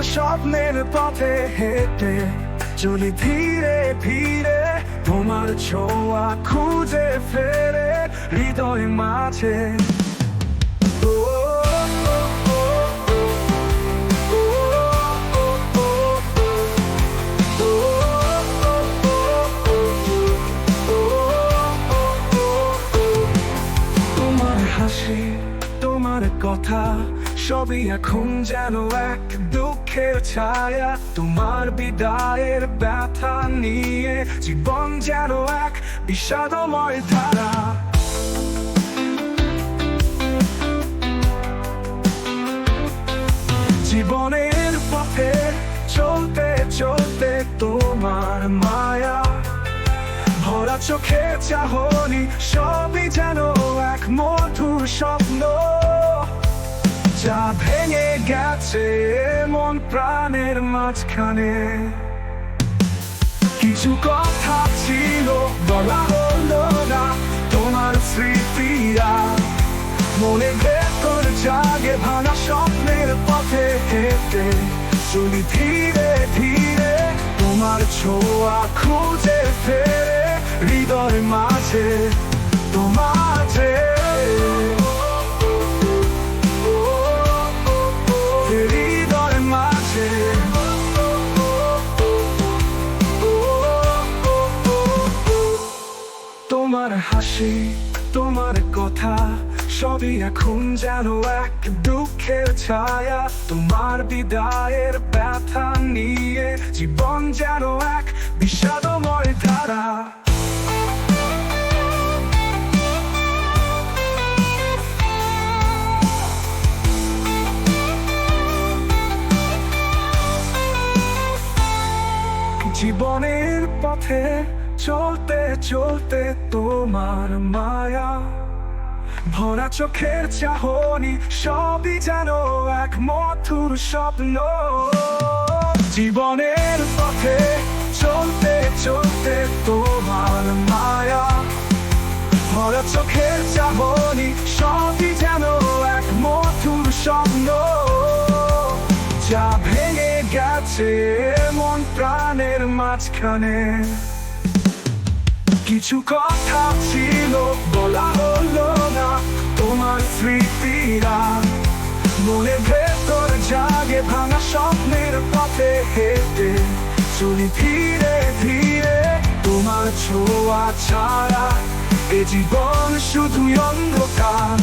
স্বপ্নের পথে হেঁটে চলি ধীরে ধীরে, তোমার ছোঁয়া খুঁজে ফেরে হৃদয় মাঝে। তোমার হাসি, তোমার কথা সবই এখন যেন এক দুঃখের ছায়া। তোমার বিদায়ের ব্যথা নিয়ে জীবন যেন এক বিষাদময় ধারা। জীবনের পথে চলতে চলতে তোমার মায়া ভরা চোখে চাহনি, সবই যেন এক মধুর স্বপ্ন যা ভেঙে গেছে মন প্রাণের মাঝখানে। কিছু কথা ছিল বলা হলো না, তোমার স্মৃতিরা মনে ভেতর জাগে ভাঙা স্বপ্নের পথে হেঁটে চলি ধীরে ধীরে, তোমার ছোঁয়া খুঁজে ফেরে হৃদয় মাঝে। তোমাঝে হৃদয় মাঝে তোমার হাসি, তোমার কথা সবই এখন যেন এক দুঃখের ছায়া। তোমার বিদায়ের ব্যথা নিয়ে জীবন যেন এক বিষাদময় ধারা। জীবনের পথে চলতে চলতে তোমার মায়া ভরা চোখের চাহনি, সবই যেন এক মধুর স্বপ্ন। জীবনের পথে চলতে চলতে তোমার মায়া ভরা চোখের চাহনি, সবই যেন এক মধুর স্বপ্ন যা ভেঙে গেছে মন প্রাণের মাঝখানে। কিছু কথা ছিল বলা হলো না, তোমার স্মৃতিরা মনে ভেতর জাগে ভাঙা স্বপ্নের পথে হেঁটে চলি ধীরে ধীরে, তোমার ছোঁয়া ছাড়া এ জীবন শুধুই অন্ধকার।